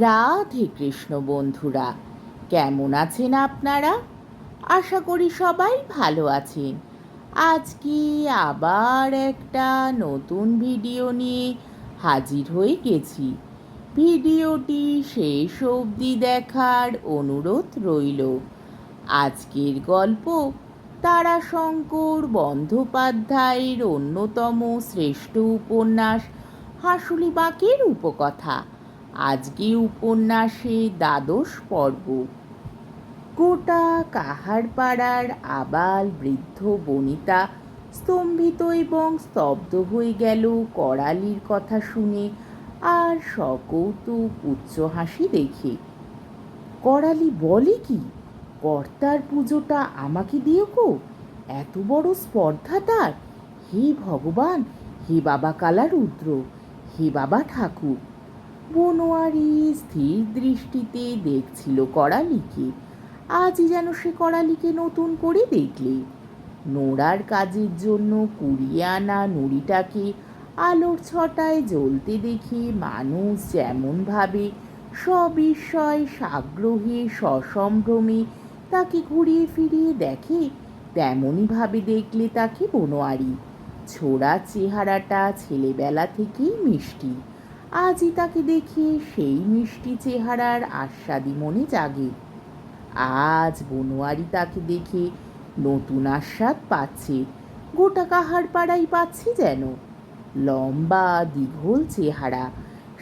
রাধে কৃষ্ণ বন্ধুরা, কেমন আছেন আপনারা? আশা করি সবাই ভালো আছেন। আজকে আবার একটা নতুন ভিডিও নিয়ে হাজির হয়ে গেছি। ভিডিওটি শেষ অবধি দেখার অনুরোধ রইল। আজকের গল্প তারাশঙ্কর বন্দ্যোপাধ্যায়ের অন্যতম শ্রেষ্ঠ উপন্যাস হাঁসুলি বাঁকের উপকথা। আজকে উপন্যাসে দ্বাদশ পর্ব। গোটা কাহারপাড়ার আবাল বৃদ্ধ বনিতা স্তম্ভিত এবং স্তব্ধ হয়ে গেল করালির কথা শুনে আর সকৌতুক উচ্চ হাসি দেখে। করালি বলে কি, কর্তার পুজোটা আমাকে দিও গো? এত বড় স্পর্ধা তার! হে ভগবান, হে বাবা কালা রুদ্র, হে বাবা ঠাকুর! বনোয়ারি স্থির দৃষ্টিতে দেখছিল করালিকে। আজই যেন সে করালিকে নতুন করে দেখলে। নোড়ার কাজের জন্য কুড়িয়ে আনা নুড়িটাকে আলোর ছটায় জ্বলতে দেখে মানুষ যেমন ভাবে সবিস্ময় সাগ্রহে সসম্ভ্রমে তাকে ঘুরিয়ে ফিরিয়ে দেখে, তেমনই ভাবে দেখলে তাকে বনোয়ারি। ছোড়া চেহারাটা ছেলেবেলা থেকেই মিষ্টি। আজই তাকে দেখে সেই মিষ্টি চেহারার আস্বাদি মনে জাগে। আজ বনোয়ারি তাকে দেখে নতুন আস্বাদ পাচ্ছে, গোটা কাহারপাড়াই পাচ্ছে যেন। লম্বা দীঘল চেহারা,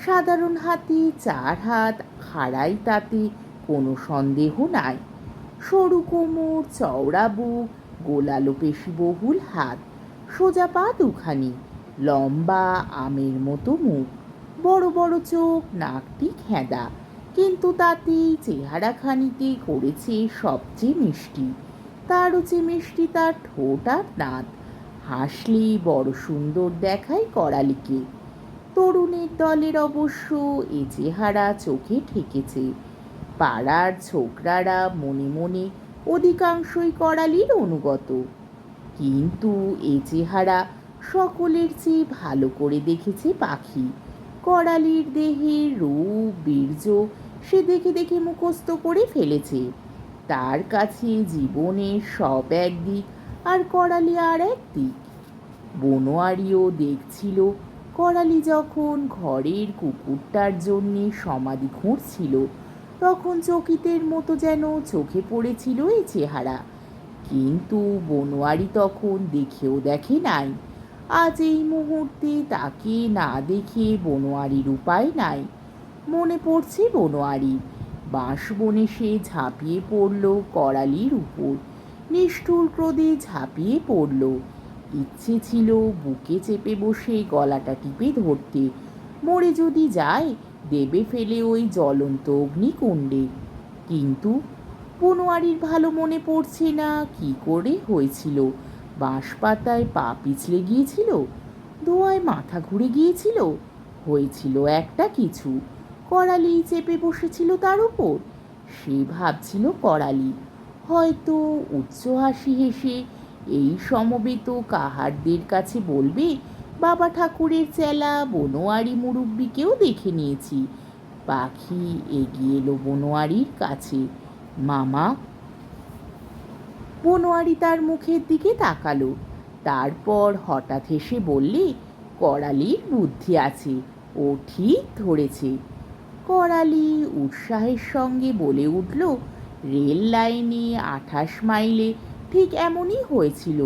সাধারণ হাতে 4 হাত, খাড়াই তাতে কোনো সন্দেহ নাই। সরু কোমর, চওড়া বুক, গোলালো পেশিবহুল হাত, সোজা পা দুখানি, লম্বা আমের মতো মুখ, বড় বড় চোখ, নাকটি খেঁদা, কিন্তু তাতেই চেহারাখানিতে করেছে সবচেয়ে মিষ্টি। তারও চেয়ে মিষ্টি তার ঠোঁট আর দাঁত। হাসলে বড় সুন্দর দেখায় করালিকে। তরুণের দলের অবশ্য এ চেহারা চোখে ঠেকেছে। পাড়ার ছোকরারা মনে মনে অধিকাংশই করালির অনুগত। কিন্তু এ চেহারা সকলের চেয়ে ভালো করে দেখেছে পাখি। করালির দেহের রূপ বীর্য সে দেখে দেখে মুখস্থ করে ফেলেছে। তার কাছে জীবনের সব একদিক, আর করালি আর একদিক। বনোয়ারিও দেখছিল করালি যখন ঘরের কুকুরটার জন্যে সমাধি খুঁড়ছিল, তখন চকিতের মতো যেন চোখে পড়েছিল এই চেহারা। কিন্তু বনোয়ারি তখন দেখেও দেখে নাই। আজ এই মুহূর্তে তাকে না দেখে বনোয়ারির উপায় নাই। মনে পড়ছে বনোয়ারি। বাঁশবনে সে ঝাঁপিয়ে পড়ল করালির উপর, নিষ্ঠুর ক্রোধে ঝাঁপিয়ে পড়ল। ইচ্ছে ছিল বুকে চেপে বসে গলাটা টিপে ধরতে, মরে যদি যায় দেবে ফেলে ওই জ্বলন্ত অগ্নিকুণ্ডে। কিন্তু বনোয়ারির ভালো মনে পড়ছে না কি করে হয়েছিল। বাঁশপাতায় পা পিছলে গিয়েছিল, ধোঁয়ায় মাথা ঘুরে গিয়েছিল, হয়েছিল একটা কিছু। করালি চেপে বসেছিল তার উপর। সে ভাবছিল করালি হয়তো উচ্চ হাসি হেসে এই সমবেত কাহারদের কাছে বলবে, বাবা ঠাকুরের চেলা বনোয়ারি মুরব্বিকেও দেখে নিয়েছি। পাখি এগিয়ে এলো বনোয়ারির কাছে। মামা। বনোয়ারি তার মুখের দিকে তাকালো। তারপর হঠাৎ হেসে বললে, করালির বুদ্ধি আছে, ও ঠিক ধরেছে। করালি উৎসাহের সঙ্গে বলে উঠল, রেল লাইনে 28 মাইলে ঠিক এমনই হয়েছিল,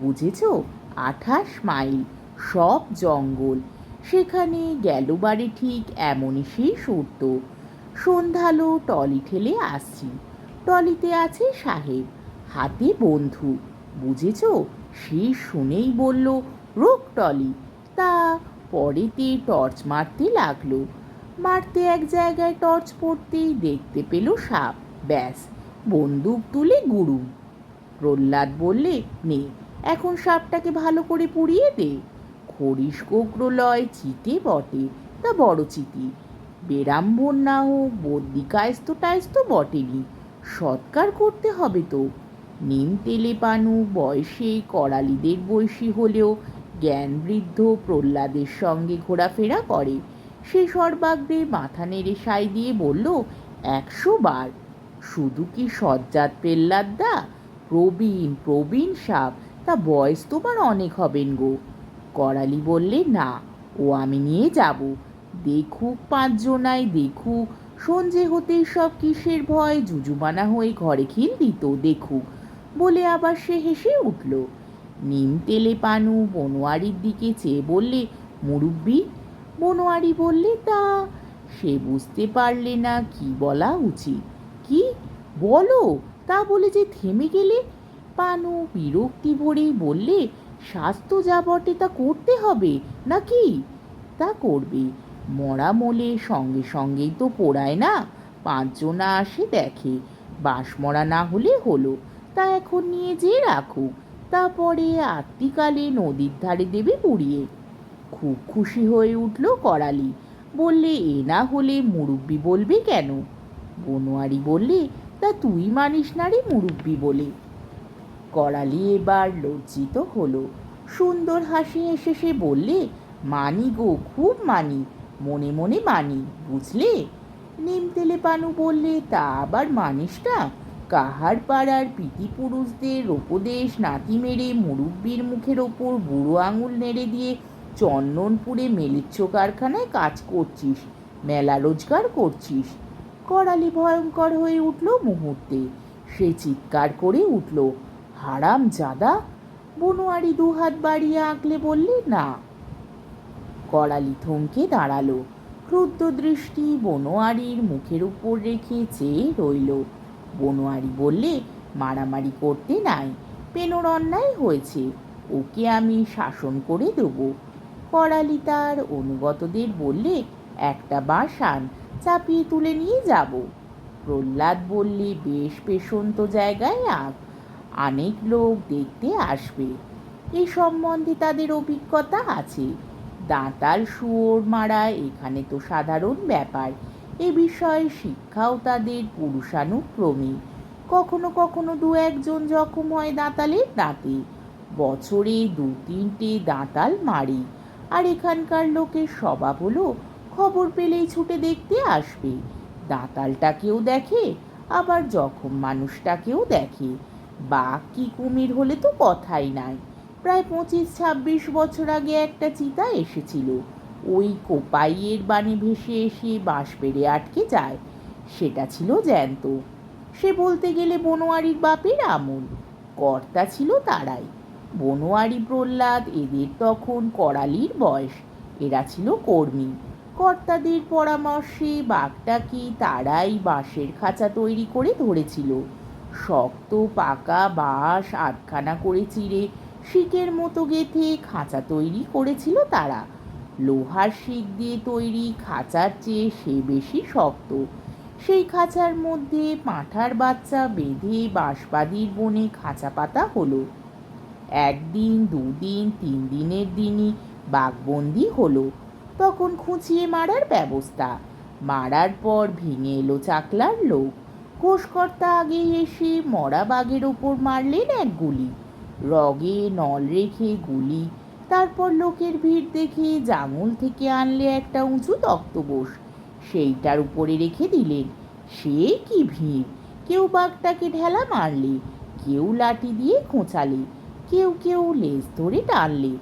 বুঝেছ? 28 মাইল, সব জঙ্গল। সেখানে গেলবারে ঠিক এমনই শেষ উঠত। সন্ধ্যালো টলি ঠেলে আসছি। টলিতে আছে সাহেব, হাতে বন্ধু, বুঝেছ? সে শুনেই বলল, রোক টলি। তা পরেতে টর্চ মারতে লাগলো। মারতে এক জায়গায় টর্চ পড়তেই দেখতে পেল সাপ। ব্যাস, বন্দুক তুলে গুড়ুম। প্রহ্লাদ বললে, নে এখন সাপটাকে ভালো করে পুড়িয়ে দে। খরিস কোকড়ো লয় চিতে বটে, তা বড় চিতি। বেরাম্বর না হোক বদ্যি কায়স্ত টায়স্ত বটেনি, সৎকার করতে হবে তো। নিম তেলে পানু বয়সে করালিদের বয়সী হলেও জ্ঞান বৃদ্ধ প্রহ্লাদের সঙ্গে ঘোরাফেরা করে। সে সর্বাগ্রে মাথা নেড়ে সাই দিয়ে বলল, 100 বার। শুধু কি সজ্জাত পেল্লাদা? প্রবীণ প্রবীণ সাপ, তা বয়স তোমার অনেক হবেন গো। করালি বললে, না, ও আমি নিয়ে যাব। দেখুক 5 জনাই, দেখুক। সন্ধে হতেই সব কিসের ভয় জুজুমানা হয়ে ঘরে খিল দিত, দেখুক। বলে আবার সে হেসে উঠল। নিম তেলে পানু বনোয়ারির দিকে চেয়ে বললে, মুরুব্বি। বনোয়ারি বললে, তা? সে বুঝতে পারলে না কি বলা উচিত। কি বলো, তা বলে যে থেমে গেলে। পানু বিরক্তি ভরেই বললে, স্বাস্থ্য যা বটে তা করতে হবে নাকি? তা করবে। মরা মোলে সঙ্গে সঙ্গেই তো পোড়ায় না। 5 জনা আসে দেখে, বাঁশ মরা না হলে হলো, তা এখন নিয়ে যেয়ে রাখুক। তারপরে আত্মীকালে নদীর ধারে দেবে পুড়িয়ে। খুব খুশি হয়ে উঠল করালি। বললে, এ না হলে মুরুব্বি বলবে কেন? বনোয়ারি বললে, তা তুই মানিস না রে মুরুব্বি বলে। করালি এবার লজ্জিত হলো। সুন্দর হাসি হেসে সে বললে, মানি গো, খুব মানি, মনে মনে মানি, বুঝলে। নিমতেলে পানু বললে, তা আবার মানিস না? কাহার পাড়ার পিতি পুরুষদের উপদেশ নাতি মেরে মুরুব্বির মুখের ওপর বুড়ো আঙুল নেড়ে দিয়ে চন্দনপুরে মেলিচ্ছ কারখানায় কাজ করছিস, মেলা রোজগার করছিস। করালি ভয়ঙ্কর হয়ে উঠল মুহূর্তে। সে চিৎকার করে উঠল, হারাম জাদা! বনোয়ারি 2 হাত বাড়িয়ে আঁকলে বললে, না। করালি থমকে দাঁড়ালো। ক্রুদ্ধ দৃষ্টি বনোয়ারির মুখের উপর রেখে চেয়ে রইল। বনোয়ারি বললে, মারামারি করতে নাই, পেনোর অন্যায় হয়েছে, ওকে আমি শাসন করে দেব। করালি তার অনুগতদের বললে, একটা বাঁশ আন, চাপিয়ে তুলে নিয়ে যাব। প্রহ্লাদ বললে, বেশ পেশন্ত জায়গায় আঁক, অনেক লোক দেখতে আসবে, এই সম্বন্ধে তাদের অভিজ্ঞতা আছে। দাঁতাল শুয়োর মারা এখানে তো সাধারণ ব্যাপার, এ বিষয়ে শিক্ষাও তাদের পুরুষানুক্রমী। কখনো কখনো 2-1 জন জখম হয় দাঁতালের দাঁতে, বছরে 2-3টে দাঁতাল মারি। আর এখানকার লোকের স্বভাব হলো খবর পেলেই ছুটে দেখতে আসবে। দাঁতালটাকেও দেখে, আবার জখম মানুষটাকেও দেখে। বাঘ কি কুমির হলে তো কথাই নাই। প্রায় 25-26 বছর আগে একটা চিতা এসেছিল, ওই কোপাইয়ের বানে ভেসে এসে বাঁশ পেড়ে আটকে যায়। সেটা ছিল জ্যান্ত। সে বলতে গেলে বনোয়ারির বাপের আমল। কর্তা ছিল তারাই, বনোয়ারি প্রহ্লাদ, এদের তখন করালির বয়স, এরা ছিল কর্মী। কর্তাদের পরামর্শে বাঘটাকে তারাই বাঁশের খাঁচা তৈরি করে ধরেছিল। শক্ত পাকা বাঁশ 8খানা করে চিড়ে শিকের মতো গেঁথে খাঁচা তৈরি করেছিল তারা। লোহার শিক দিয়ে তৈরি খাঁচার চেয়ে সে বেশি শক্ত। সেই খাঁচার মধ্যে পাঁঠার বাচ্চা বেঁধে বাঁশবাদীর বনে খাঁচা পাতা হলো। 1 দিন 2 দিন 3 দিনের দিনই বাঘবন্দি হলো। তখন খুঁচিয়ে মারার ব্যবস্থা। মারার পর ভেঙে এলো চাকলার লোক। ঘোষকর্তা আগে এসে মরা বাঘের ওপর মারলেন 1 গুলি, রগে নল রেখে গুলি। তারপর লোকের ভিড় দেখে জাঙুল থেকে আনলে একটা উঁচু তক্তপোষ, সেইটার উপরে রেখে দিলেন। সে কি ভিড়! কেউ বাঘটাকে ঢেলা মারলে, কেউ লাঠি দিয়ে খোঁচালে, কেউ কেউ লেজ ধরে টানলে।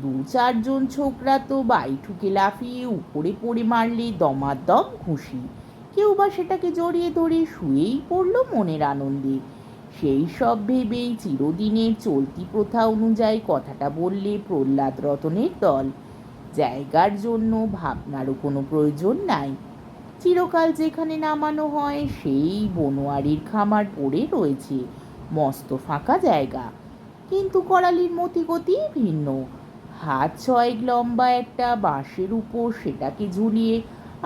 2-4 জন ছোকরা তো বাইঠুকে লাফিয়ে উপরে পড়ে মারলে দমাদম ঘুষি। কেউ বা সেটাকে জড়িয়ে ধরে শুয়েই পড়ল মনের আনন্দে। সেই সব ভেবেই চিরদিনের চলতি প্রথা অনুযায়ী কথাটা বললে প্রহ্লাদ রতনের দল। জায়গার জন্য ভাবনারও কোনো প্রয়োজন নাই। চিরকাল যেখানে নামানো হয় সেই বনোয়ারির খামার পড়ে রয়েছে, মস্ত ফাঁকা জায়গা। কিন্তু করালির মতিগতি ভিন্ন। হাত 6 লম্বা একটা বাঁশের উপর সেটাকে ঝুলিয়ে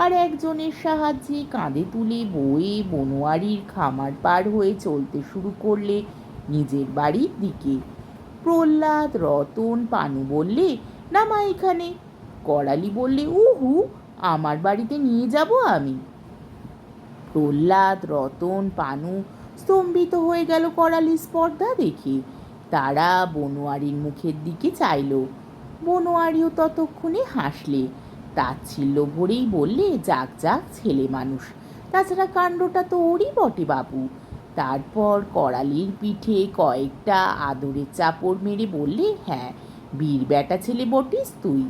আর 1 জনের সাহায্যে কাঁধে তুলে বয়ে বনোয়ারির খামার পার হয়ে চলতে শুরু করলে নিজের বাড়ির দিকে। প্রহ্লাদ, রতন, পানু বললে, নামা এখানে। করালি বললে, উহু, আমার বাড়িতে নিয়ে যাব আমি। প্রহ্লাদ, রতন, পানু স্তম্ভিত হয়ে গেল করালির স্পর্ধা দেখে। তারা বনোয়ারির মুখের দিকে চাইল। বনোয়ারিও ততক্ষণে হাসলে। তাচ্ছিল্য ভরেই বললে, যাক যাক ছেলে মানুষ, তাছাড়া কাণ্ডটা তো ওরই বটে বাবু। তারপর করালির পিঠে কয়েকটা আদরের চাপড় মেরে বললে, হ্যাঁ, বীর বেটা ছেলে বটিস তুই।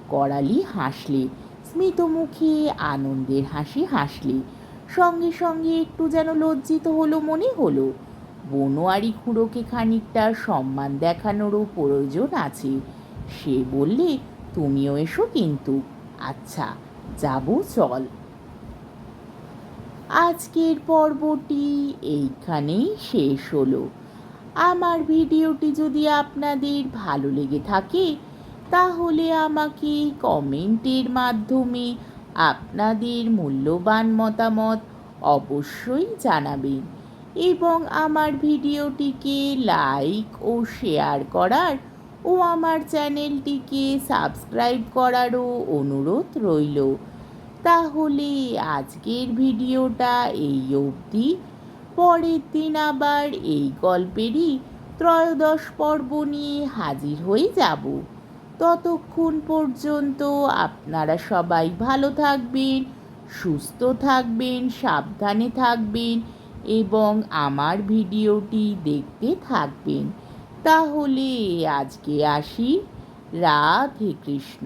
করালি হাসলে, স্মিত মুখে আনন্দের হাসি হাসলে, সঙ্গে সঙ্গে একটু যেন লজ্জিত হলো মনে হলো। বনোয়ারি খুড়োকে খানিকটা সম্মান দেখানোরও প্রয়োজন আছে। সে বললে, তুমিও এসো কিন্তু। আচ্ছা, যাব, চল। আজকের পর্বটি এইখানেই শেষ হলো। আমার ভিডিওটি যদি আপনাদের ভালো লেগে থাকে তাহলে আমাকে কমেন্টের মাধ্যমে আপনাদের মূল্যবান মতামত অবশ্যই জানাবেন এবং আমার ভিডিওটিকে লাইক ও শেয়ার করার ও আমার চ্যানেলটিকে সাবস্ক্রাইব করারও অনুরোধ রইল। তাহলে আজকের ভিডিওটা এই অবধি। পরের দিন আবার এই গল্পেরই ত্রয়োদশ পর্ব নিয়ে হাজির হয়ে যাব। ততক্ষণ পর্যন্ত আপনারা সবাই ভালো থাকবেন, সুস্থ থাকবেন, সাবধানে থাকবেন এবং আমার ভিডিওটি দেখতে থাকবেন। তাহলে আজকে আসি। রাধে কৃষ্ণ।